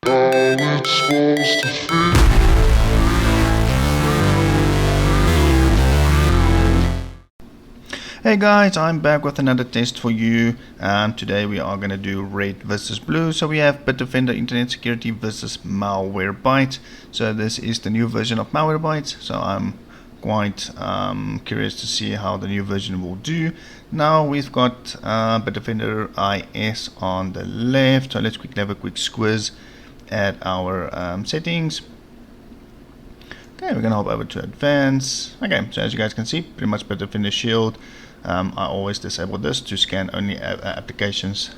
how it's supposed to feel. Hey guys, I'm back with another test for you, and today we are going to do red versus blue. So we have Bitdefender Internet Security versus Malwarebytes. So this is the new version of Malwarebytes, so I'm quite curious to see how the new version will do. Now we've got Bitdefender IS on the left, so let's quickly have a quick squiz at our settings. Okay, we're going to hop over to advanced. Okay, so as you guys can see, pretty much Bitdefender Shield. I always disable this to scan only applications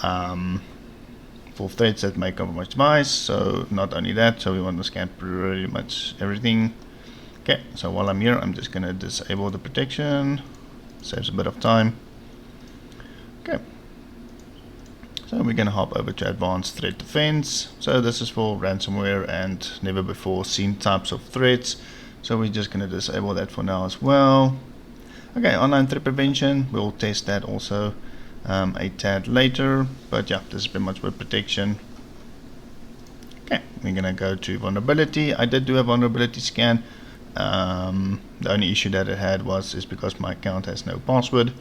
for threats that may compromise device. So not only that, so we want to scan pretty much everything. Okay, so while I'm here, I'm just going to disable the protection. Saves a bit of time. Okay. So we're going to hop over to advanced threat defense. So this is for ransomware and never before seen types of threats. So we're just going to disable that for now as well. Okay, online threat prevention, we'll test that also a tad later, but yeah, this is pretty much with protection. Okay, we're gonna go to vulnerability. I did do a vulnerability scan. The only issue that it had is because my account has no password.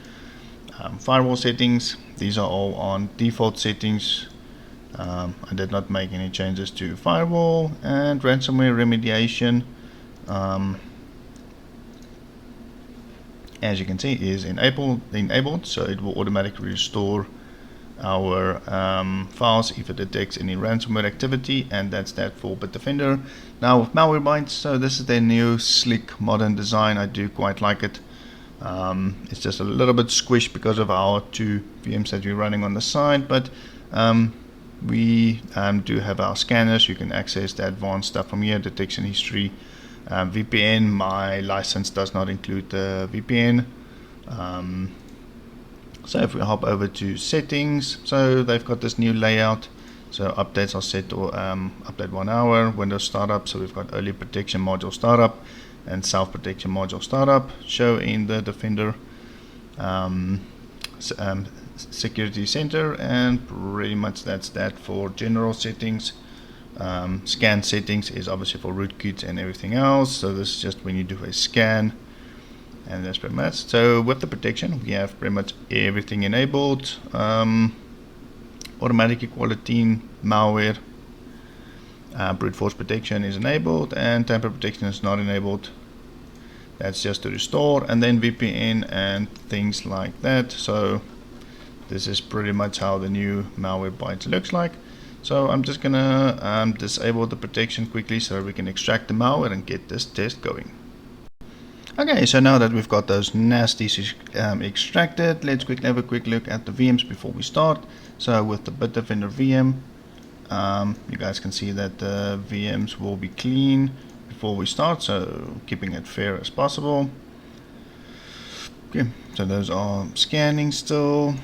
Firewall settings, these are all on default settings. I did not make any changes to firewall. And ransomware remediation, as you can see, is enabled, so it will automatically restore our files if it detects any ransomware activity, and that's that for Bitdefender. Now with Malwarebytes, so this is their new sleek modern design. I do quite like it. It's just a little bit squished because of our two VMs that we're running on the side, but we do have our scanners. You can access the advanced stuff from here, detection history. VPN, my license does not include the VPN. So if we hop over to settings, so they've got this new layout. So updates are set to update 1 hour, Windows startup. So we've got early protection module startup and self protection module startup. Show in the Defender security center, and pretty much that's that for general settings. Scan settings is obviously for rootkits and everything else, so this is just when you do a scan, and that's pretty much. So with the protection, we have pretty much everything enabled. Automatic equality, malware, brute force protection is enabled, and tamper protection is not enabled. That's just to restore, and then VPN and things like that. So this is pretty much how the new Malwarebytes looks like. So I'm just gonna disable the protection quickly so we can extract the malware and get this test going. Okay, so now that we've got those nasties extracted, let's quickly have a quick look at the VMs before we start. So with the Bitdefender VM, you guys can see that the VMs will be clean before we start, so keeping it fair as possible. Okay, so those are scanning still.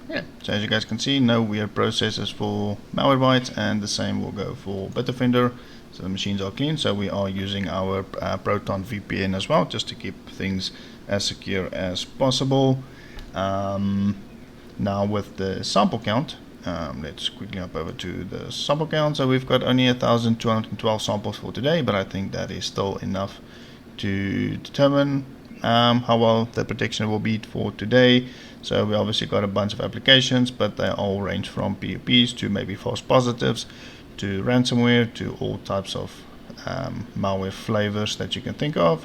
Yeah, so as you guys can see, no weird processes for Malwarebytes, and the same will go for Bitdefender. So the machines are clean, so we are using our Proton VPN as well, just to keep things as secure as possible. Now with the sample count, let's quickly hop over to the sample count. So we've got only 1,212 samples for today, but I think that is still enough to determine how well the protection will be for today. So we obviously got a bunch of applications, but they all range from PUPs to maybe false positives to ransomware to all types of malware flavors that you can think of.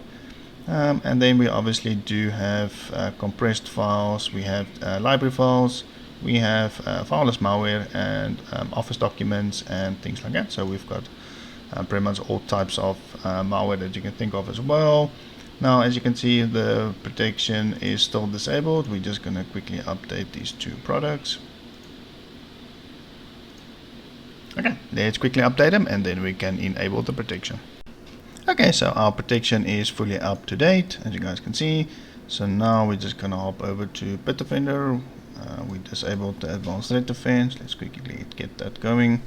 And then we obviously do have compressed files, we have library files, we have fileless malware, and office documents and things like that. So we've got pretty much all types of malware that you can think of as well. Now, as you can see, the protection is still disabled. We're just going to quickly update these two products. Okay, let's quickly update them, and then we can enable the protection. Okay, so our protection is fully up to date, as you guys can see. So now we're just going to hop over to Bitdefender. We disabled the advanced threat defense. Let's quickly get that going.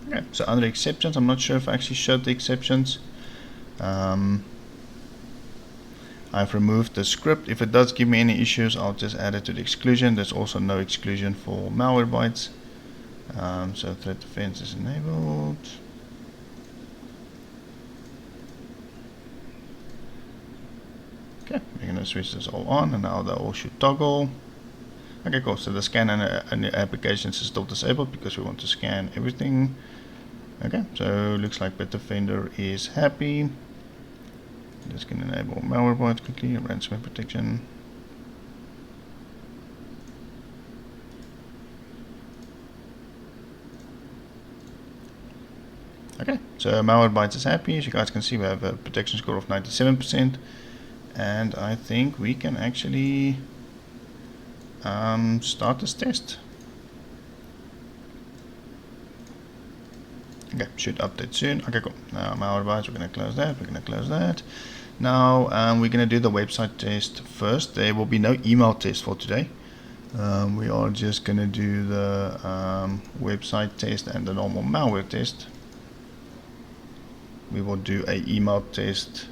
Okay, so under exceptions, I'm not sure if I actually showed the exceptions. I've removed the script. If it does give me any issues, I'll just add it to the exclusion. There's also no exclusion for Malwarebytes. So threat defense is enabled. Okay, we're going to switch this all on, and now they all should toggle. Okay, cool. So the scan and the applications is still disabled because we want to scan everything. Okay, so looks like Bitdefender is happy. Just going to enable Malwarebytes quickly, ransomware protection. Okay, so Malwarebytes is happy. As you guys can see, we have a protection score of 97%, and I think we can actually start this test. Okay, should update soon. Okay, cool. Now Malwarebytes, we're going to close that. We're going to close that. Now we're going to do the website test first. There will be no email test for today. We are just going to do the website test and the normal malware test. We will do a email test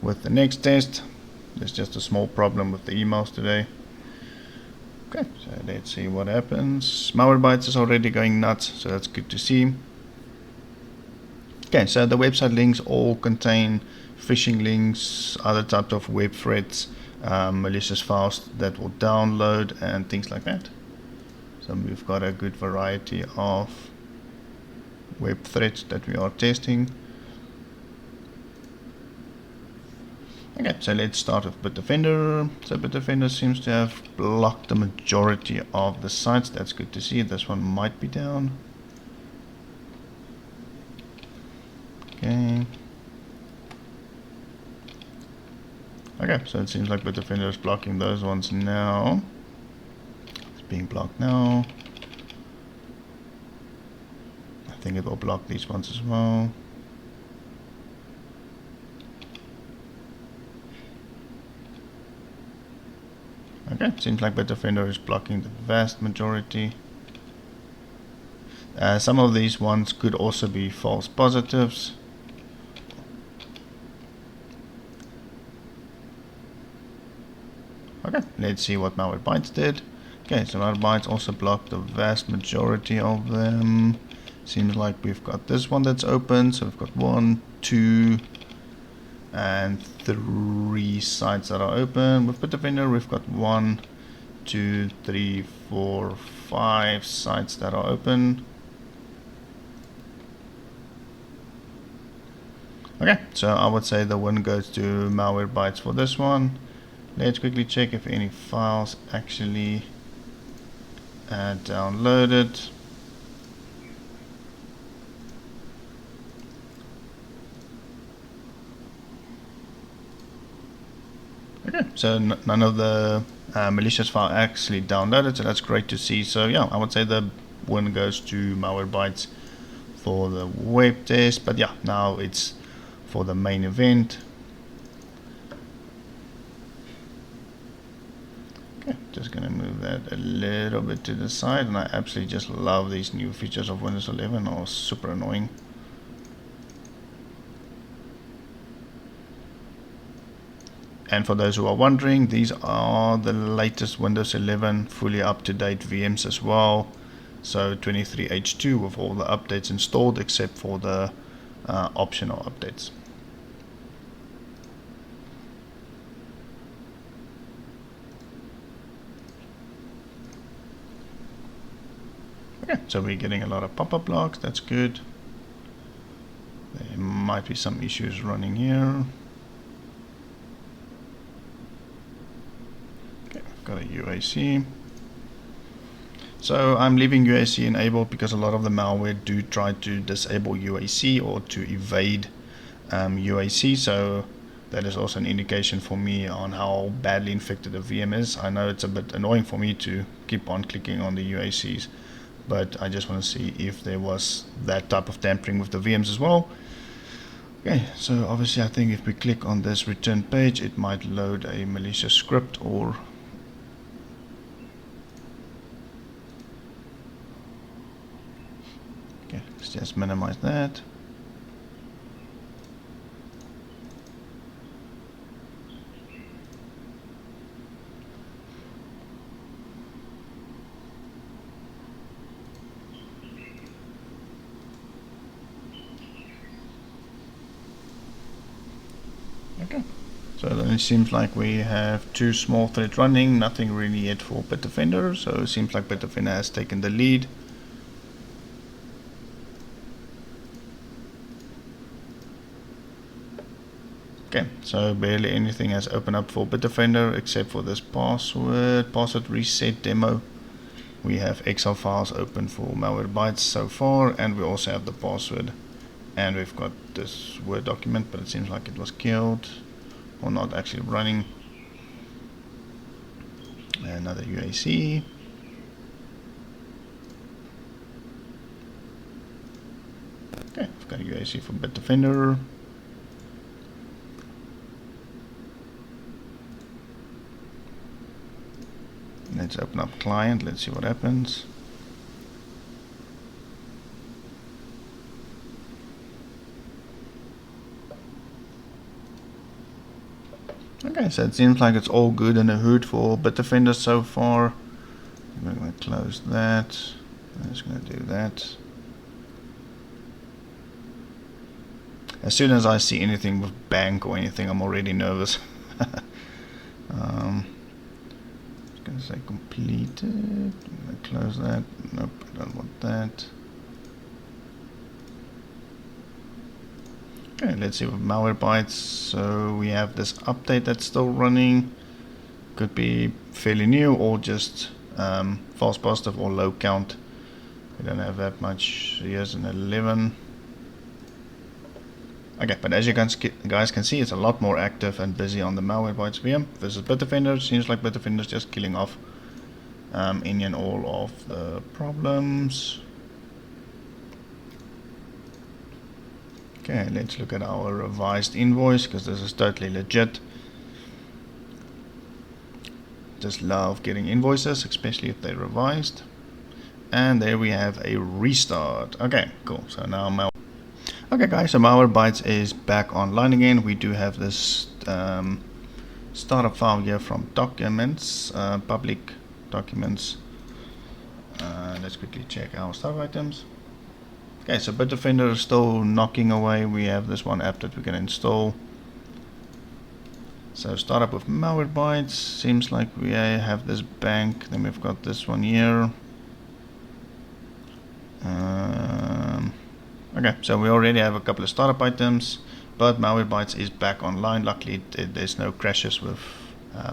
with the next test. There's just a small problem with the emails today. Okay, so let's see what happens. Malwarebytes is already going nuts, so that's good to see. Okay, so the website links all contain phishing links, other types of web threats, malicious files that will download and things like that. So we've got a good variety of web threats that we are testing. Okay, so let's start with Bitdefender. So Bitdefender seems to have blocked the majority of the sites. That's good to see. This one might be down. Okay. Okay, so it seems like Bitdefender is blocking those ones now. It's being blocked now. I think it will block these ones as well. Okay, seems like Bitdefender is blocking the vast majority. Some of these ones could also be false positives. Okay, let's see what Malwarebytes did. Okay, so Malwarebytes also blocked the vast majority of them. Seems like we've got this one that's open, so we've got 1, 2, and 3 sites that are open. With Bitdefender, we've got 1, 2, 3, 4, 5 sites that are open. Okay, so I would say the win goes to Malwarebytes for this one. Let's quickly check if any files actually downloaded. Okay, so none of the malicious file actually downloaded, so that's great to see. So yeah, I would say the win goes to Malwarebytes for the web test, but yeah, now it's for the main event. Okay, just gonna move that a little bit to the side, and I absolutely just love these new features of Windows 11. Are super annoying. And for those who are wondering, these are the latest Windows 11 fully up-to-date VMs as well. So 23H2 with all the updates installed except for the optional updates. Okay, so we're getting a lot of pop-up blocks, that's good. There might be some issues running here. Okay, I've got a UAC. So I'm leaving UAC enabled because a lot of the malware do try to disable UAC or to evade UAC, so that is also an indication for me on how badly infected the VM is. I know it's a bit annoying for me to keep on clicking on the UACs, but I just want to see if there was that type of tampering with the VMs as well. Okay, so obviously I think if we click on this return page, it might load a malicious script or okay, let's just minimize that. it seems like we have 2 small threads running, nothing really yet for Bitdefender, so it seems like Bitdefender has taken the lead. Okay, so barely anything has opened up for Bitdefender except for this password reset demo. We have Excel files open for Malwarebytes so far, and we also have the password. And we've got this Word document, but it seems like it was killed or not actually running. Another UAC. Okay, we've got a UAC for Bitdefender. Let's open up client, let's see what happens. Okay, so it seems like it's all good in the hood for Bitdefender so far. I'm going to close that. I'm just going to do that. As soon as I see anything with bank or anything, I'm already nervous. Just going to say completed. I'm going to close that. Nope, I don't want that. Okay, let's see with Malwarebytes. So we have this update that's still running. Could be fairly new or just false positive or low count. We don't have that much. Here's an 11. Okay, but as you guys can see, it's a lot more active and busy on the Malwarebytes VM versus Bitdefender. Seems like Bitdefender is just killing off any and all of the problems. Okay, let's look at our revised invoice, because this is totally legit. Just love getting invoices, especially if they're revised. And there we have a restart. Okay, cool. So now okay guys, so Malwarebytes is back online again. We do have this startup file here from documents, public documents. Let's quickly check our startup items. Okay, so Bitdefender is still knocking away. We have this one app that we can install. So start up with Malwarebytes. Seems like we have this bank. Then we've got this one here. Okay, so we already have a couple of startup items, but Malwarebytes is back online. Luckily, there's no crashes with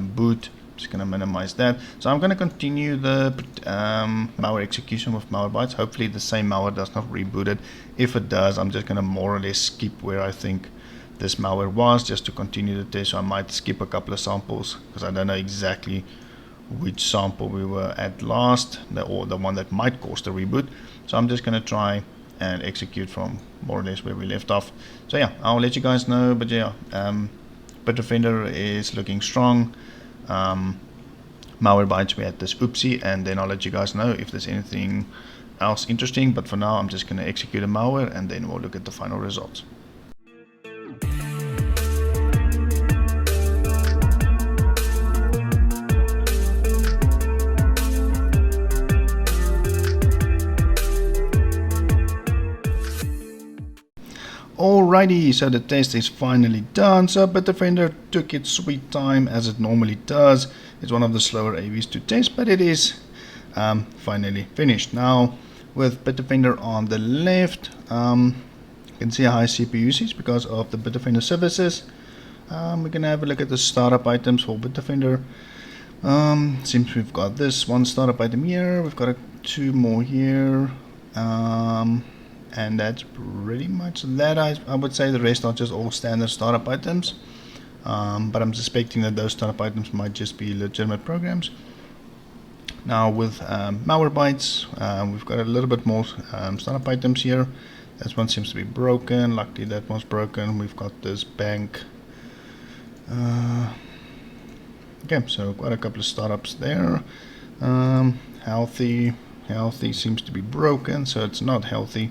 boot. Just going to minimize that. So I'm going to continue the malware execution with Malwarebytes. Hopefully the same malware does not reboot it. If it does, I'm just going to more or less skip where I think this malware was, just to continue the test. So I might skip a couple of samples because I don't know exactly which sample we were at last, or the one that might cause the reboot. So I'm just going to try and execute from more or less where we left off. So yeah, I'll let you guys know. But yeah, Bitdefender is looking strong. Malwarebytes, we had this oopsie, and then I'll let you guys know if there's anything else interesting. But for now, I'm just going to execute a malware, and then we'll look at the final results. Alrighty, so the test is finally done. So Bitdefender took its sweet time, as it normally does. It's one of the slower AVs to test, but it is finally finished. Now, with Bitdefender on the left, you can see a high CPU usage because of the Bitdefender services. We can have a look at the startup items for Bitdefender. Seems we've got this one startup item here. We've got 2 more here. And that's pretty much that. I would say the rest are just all standard startup items, but I'm suspecting that those startup items might just be legitimate programs. Now with Malwarebytes, we've got a little bit more startup items here. This one seems to be broken. Luckily that one's broken. We've got this bank. Okay, so quite a couple of startups there. Healthy seems to be broken, so it's not healthy.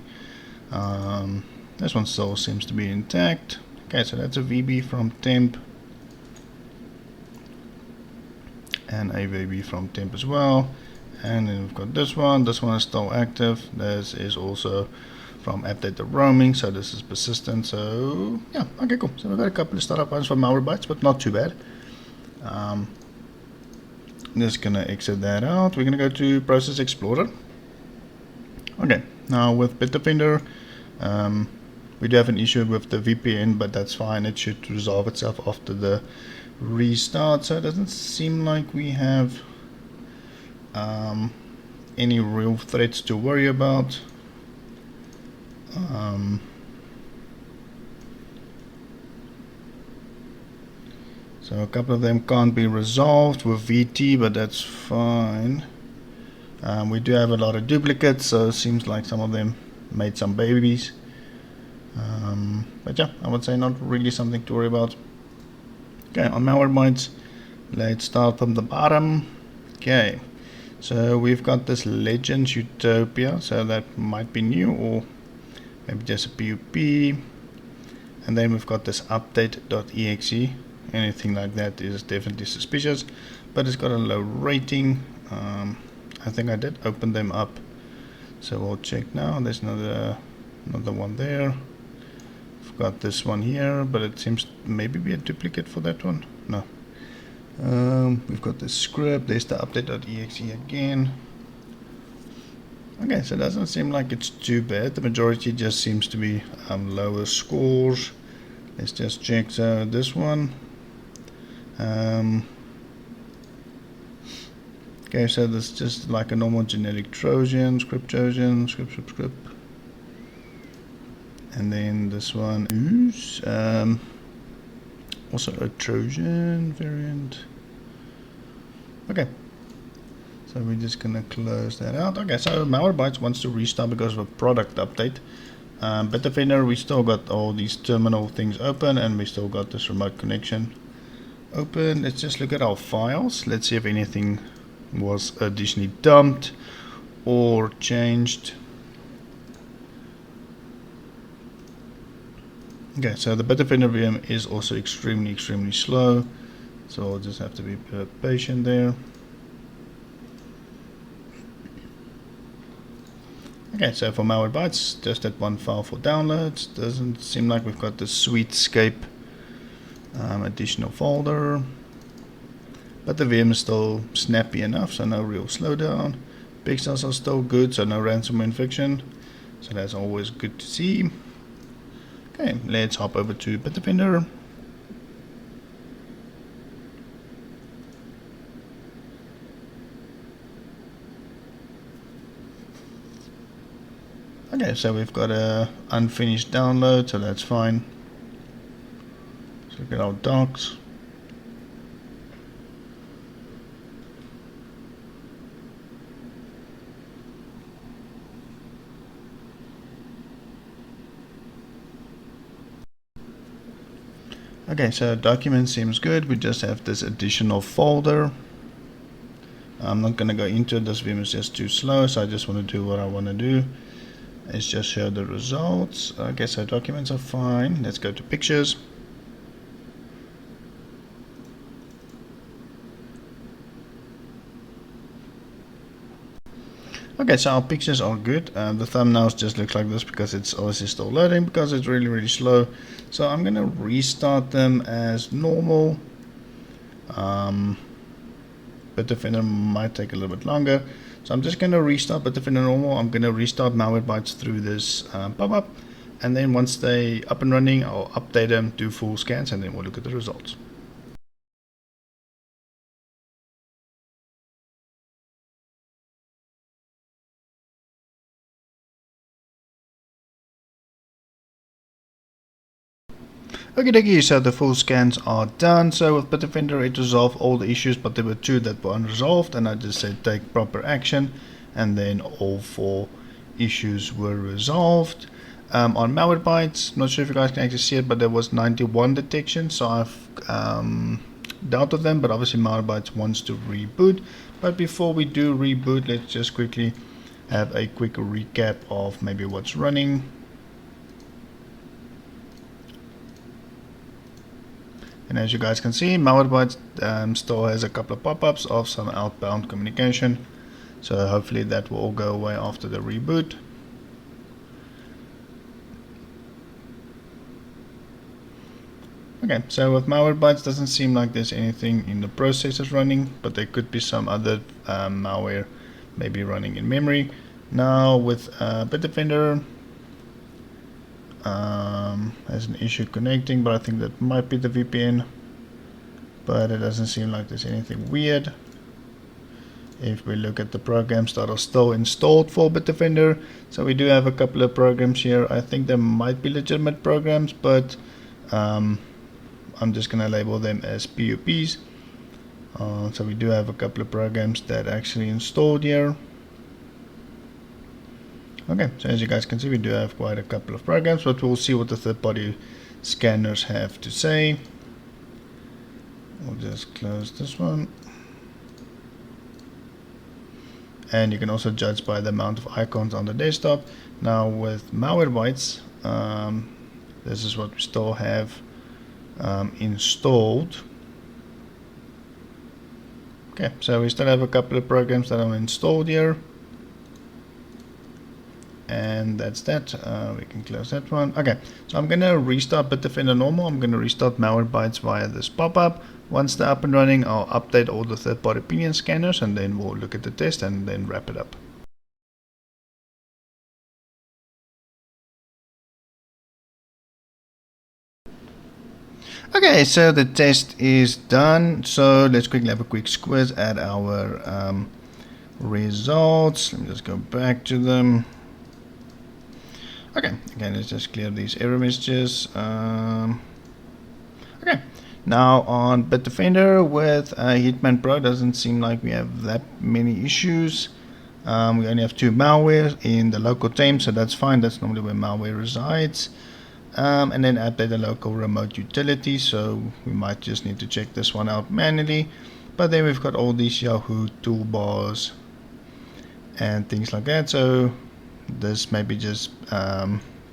This one still seems to be intact. Okay, so that's a VB from temp and a VB from temp as well. And then we've got this one. This one is still active. This is also from update to roaming, so this is persistent. So yeah, okay, cool. So we've got a couple of startup ones from Malwarebytes, but not too bad. Just gonna exit that out. We're gonna go to Process Explorer. Okay, now with Bitdefender, we do have an issue with the VPN, but that's fine. It should resolve itself after the restart. So it doesn't seem like we have any real threats to worry about. So a couple of them can't be resolved with VT, but that's fine. We do have a lot of duplicates, so it seems like some of them made some babies. But yeah, I would say not really something to worry about. Okay, on Malwarebytes, let's start from the bottom. Okay, so we've got this Legends Utopia, so that might be new, or maybe just a PUP. And then we've got this update.exe. Anything like that is definitely suspicious, but it's got a low rating. I think I did open them up, so we'll check now. There's another one there. We've got this one here, but it seems maybe be a duplicate for that one. No. We've got the script. There's the update.exe again. Okay, so it doesn't seem like it's too bad. The majority just seems to be lower scores. Let's just check. So this one. Okay, so this is just like a normal generic Trojan, script, and then this one is also a Trojan variant. Okay, so we're just gonna close that out. Okay, so Malwarebytes wants to restart because of a product update. Bitdefender, we still got all these terminal things open, and we still got this remote connection open. Let's just look at our files. Let's see if anything was additionally dumped or changed. Okay, so the Bitdefender VM is also extremely slow, so we'll just have to be patient there. Okay, so for Malwarebytes, just that one file for downloads. Doesn't seem like we've got the Sweetscape additional folder, but the VM is still snappy enough, so no real slowdown. Pixels are still good, so no ransomware infection, so that's always good to see. Okay, let's hop over to Bitdefender. Okay, so we've got a unfinished download, so that's fine. Let's look at our docs. Okay, so document seems good. We just have this additional folder. I'm not going to go into it. This VM is just too slow, so I just want to do what I want to do. Let's just show the results. Okay, so documents are fine. Let's go to pictures. Okay, so our pictures are good. The thumbnails just look like this because it's obviously still loading because it's really slow. So I'm going to restart them as normal. Bitdefender might take a little bit longer. So I'm just going to restart Bitdefender normal. I'm going to restart Malwarebytes through this pop-up. And then once they up and running, I'll update them, do full scans, and then we'll look at the results. Okay, so the full scans are done. So with Bitdefender, it resolved all the issues, but there were 2 that were unresolved, and I just said take proper action, and then all 4 issues were resolved. On Malwarebytes, not sure if you guys can actually see it, but there was 91 detections, so I've dealt with them, but obviously Malwarebytes wants to reboot. But before we do reboot, let's just quickly have a quick recap of maybe what's running. And as you guys can see, Malwarebytes still has a couple of pop-ups of some outbound communication. So hopefully that will all go away after the reboot. Okay, so with Malwarebytes, doesn't seem like there's anything in the processors running, but there could be some other malware maybe running in memory. Now with Bitdefender, has an issue connecting, but I think that might be the VPN, but it doesn't seem like there's anything weird. If we look at the programs that are still installed for Bitdefender, so we do have a couple of programs here. I think there might be legitimate programs, but I'm just going to label them as PUPs. So we do have a couple of programs that actually installed here. Okay, so as you guys can see, we do have quite a couple of programs, but we'll see what the third-party scanners have to say. We'll just close this one. And you can also judge by the amount of icons on the desktop. Now with Malwarebytes, this is what we still have installed. Okay, so we still have a couple of programs that are installed here. And that's that. We can close that one. Okay, so I'm going to restart Bitdefender normal. I'm going to restart Malwarebytes via this pop-up. Once they're up and running, I'll update all the third-party opinion scanners, and then we'll look at the test and then wrap it up. Okay, so the test is done. So let's quickly have a quick squiz at our results. Let me just go back to them. Okay, again, let's just clear these error messages. Okay, now on Bitdefender with Hitman Pro, doesn't seem like we have that many issues. We only have 2 malware in the local team, so that's fine. That's normally where malware resides. And then update the local remote utility, so we might just need to check this one out manually. But then we've got all these Yahoo toolbars and things like that, so this maybe just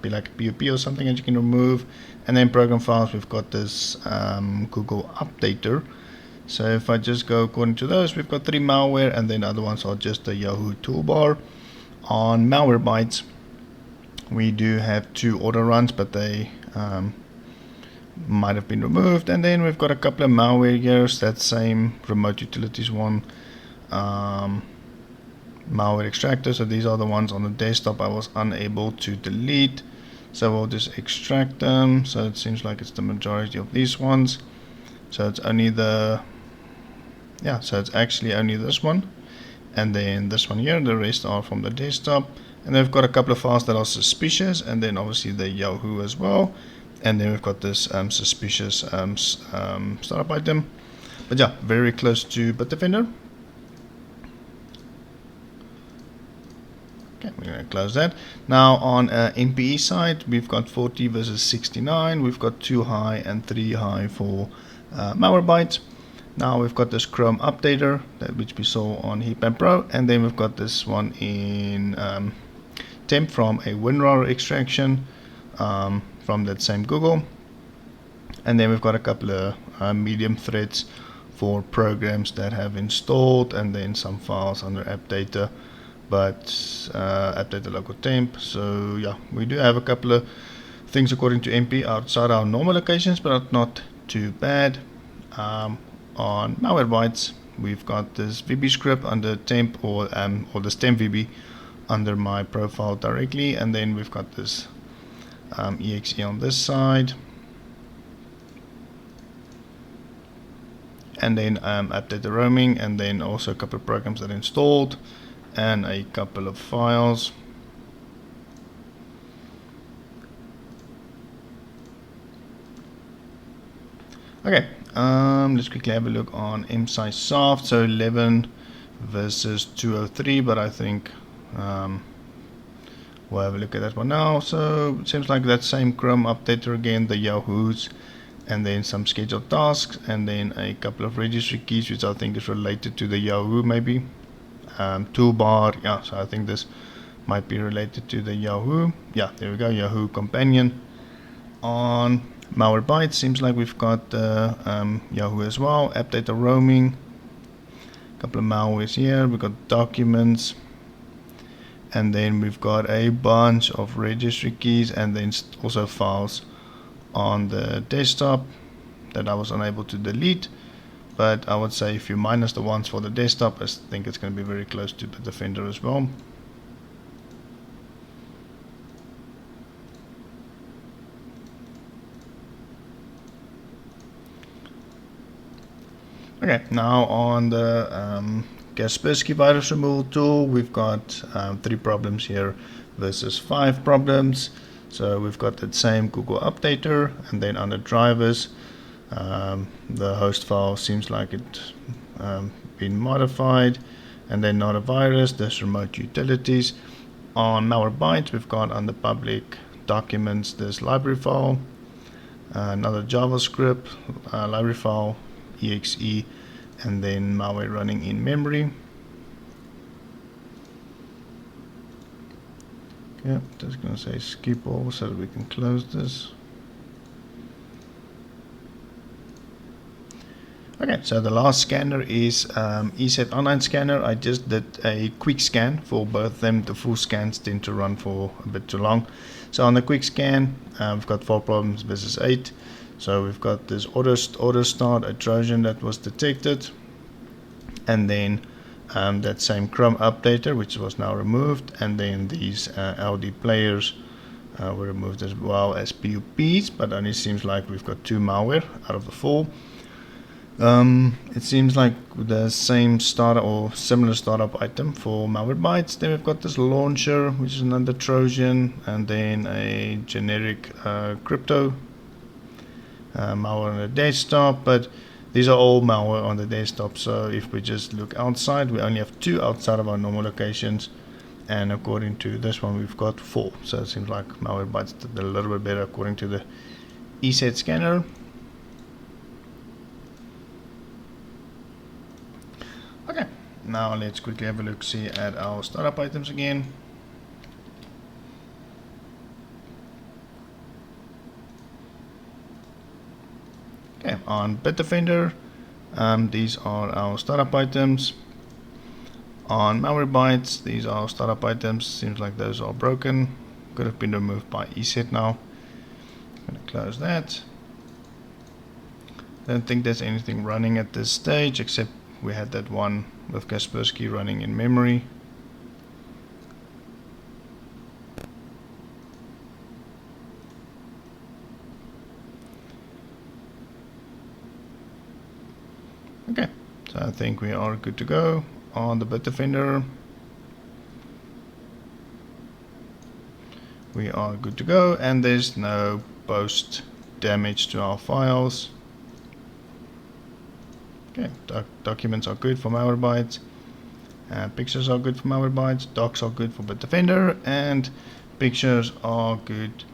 be like a PUP or something that you can remove. And then program files, we've got this Google updater. So if I just go according to those, we've got 3 malware, and then other ones are just the Yahoo toolbar. On Malwarebytes, we do have 2 auto runs, but they might have been removed. And then we've got a couple of malware here, that same remote utilities one, malware extractor. So these are the ones on the desktop I was unable to delete, so we'll just extract them. So it seems like it's the majority of these ones, so it's only the so it's actually only this one, and then this one here. The rest are from the desktop, and then we've got a couple of files that are suspicious, and then obviously the Yahoo as well, and then we've got this suspicious startup item. But yeah, very close to Bitdefender. Okay, we're going to close that. Now on MPE side, we've got 40 versus 69. We've got 2 high and 3 high for Malwarebytes. Now we've got this Chrome updater, which we saw on Hitman Pro, and then we've got this one in temp from a WinRAR extraction from that same Google. And then we've got a couple of medium threads for programs that have installed, and then some files under app data, but update the local temp. So yeah, we do have a couple of things according to MP outside our normal locations, but not too bad. On Malwarebytes, we've got this VB script under temp, or this temp VB under my profile directly, and then we've got this exe on this side, and then update the roaming, and then also a couple of programs that are installed, and a couple of files. Okay, let's quickly have a look on MSI soft. So 11 versus 203, but I think we'll have a look at that one now. So it seems like that same Chrome updater again, the Yahoos, and then some scheduled tasks, and then a couple of registry keys, which I think is related to the Yahoo maybe. Toolbar, yeah, so I think this might be related to the Yahoo. Yeah, there we go, Yahoo companion. On Malwarebytes, seems like we've got Yahoo as well. Update the roaming, a couple of malwares here. We've got documents, and then we've got a bunch of registry keys, and then also files on the desktop. that I was unable to delete. But I would say if you minus the ones for the desktop, I think it's going to be very close to Bitdefender as well. Okay, now on the Kaspersky virus removal tool, we've got 3 problems here versus 5 problems. So we've got that same Google updater, and then under drivers, the host file seems like it's been modified, and then not a virus. There's remote utilities. On Malwarebytes, we've got under public documents this library file, another JavaScript library file, exe, and then malware running in memory. Okay, just gonna say skip all so that we can close this. Okay, so the last scanner is ESET online scanner. I just did a quick scan for both of them. The full scans tend to run for a bit too long. So on the quick scan, we've got 4 problems versus 8. So we've got this auto start, a Trojan that was detected, and then that same Chrome updater, which was now removed, and then these LD players were removed as well as PUPs, but only seems like we've got 2 malware out of the 4. It seems like the same startup or similar startup item for Malwarebytes. Then we've got this launcher, which is another Trojan, and then a generic crypto malware on the desktop, but these are all malware on the desktop. So if we just look outside, we only have 2 outside of our normal locations, and according to this one we've got 4. So it seems like Malwarebytes did a little bit better according to the ESET scanner. Okay, now let's quickly have a look see at our startup items again. Okay, on Bitdefender, these are our startup items. On Malwarebytes, these are our startup items. Seems like those are broken. Could have been removed by ESET now. I'm going to close that. Don't think there's anything running at this stage, except we had that one with Kaspersky running in memory. Okay, so I think we are good to go on the Bitdefender. We are good to go, and there's no post damage to our files. Okay, documents are good for Malwarebytes, pictures are good for Malwarebytes, docs are good for Bitdefender, and pictures are good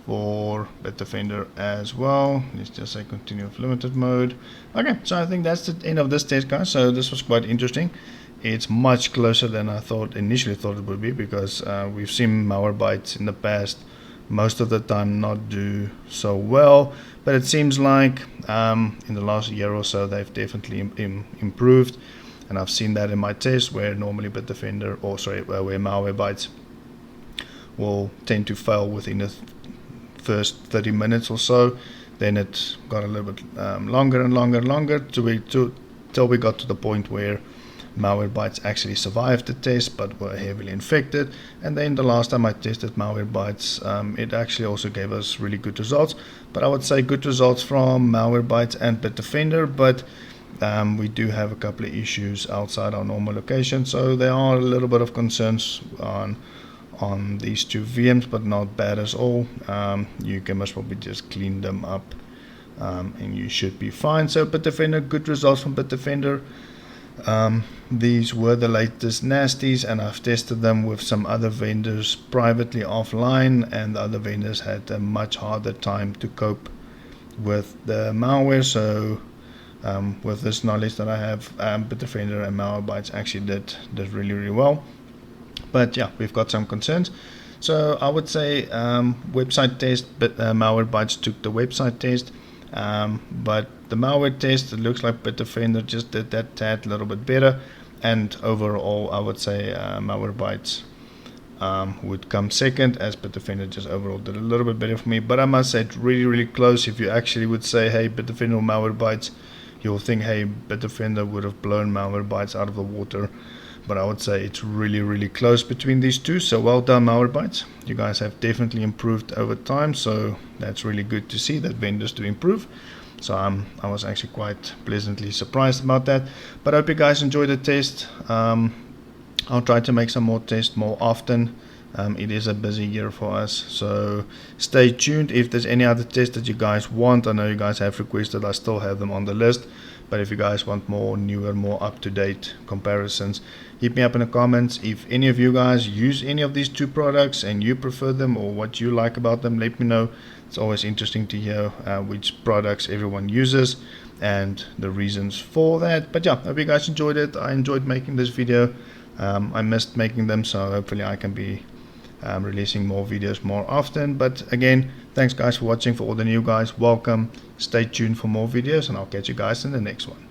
for Bitdefender as well. Let's just say continue with limited mode. Okay, so I think that's the end of this test, guys. So this was quite interesting. It's much closer than I initially thought it would be, because we've seen Malwarebytes in the past most of the time not do so well, but it seems like in the last year or so they've definitely improved, and I've seen that in my tests where normally Bitdefender, where Malwarebytes will tend to fail within the first 30 minutes or so. Then it got a little bit longer and longer till we got to the point where Malwarebytes actually survived the test but were heavily infected. And then the last time I tested Malwarebytes, it actually also gave us really good results, but I would say good results from Malwarebytes and Bitdefender, but we do have a couple of issues outside our normal location, so there are a little bit of concerns on these 2 VMs, but not bad at all. You can most probably just clean them up and you should be fine. So Bitdefender, good results from Bitdefender. These were the latest nasties, and I've tested them with some other vendors privately offline, and the other vendors had a much harder time to cope with the malware. So with this knowledge that I have, Bitdefender and Malwarebytes actually did really well. But yeah, we've got some concerns. So I would say website test, but Malwarebytes took the website test. But the malware test, it looks like Bitdefender just did that tad little bit better. And overall, I would say Malwarebytes would come second, as Bitdefender just overall did a little bit better for me. But I must say it's really close. If you actually would say, hey, Bitdefender or Malwarebytes, you'll think, hey, Bitdefender would have blown Malwarebytes out of the water. But I would say it's really close between these two. So well done, Malwarebytes. You guys have definitely improved over time, so that's really good to see that vendors do improve. So I was actually quite pleasantly surprised about that. But I hope you guys enjoyed the test. I'll try to make some more tests more often. It is a busy year for us, so stay tuned. If there's any other tests that you guys want, I know you guys have requested, I still have them on the list. But if you guys want more newer, more up-to-date comparisons, hit me up in the comments. If any of you guys use any of these two products and you prefer them or what you like about them, let me know. It's always interesting to hear which products everyone uses and the reasons for that. But yeah, I hope you guys enjoyed it. I enjoyed making this video. I missed making them, so hopefully I can be releasing more videos more often. But again, thanks guys for watching. For all the new guys, welcome. Stay tuned for more videos, and I'll catch you guys in the next one.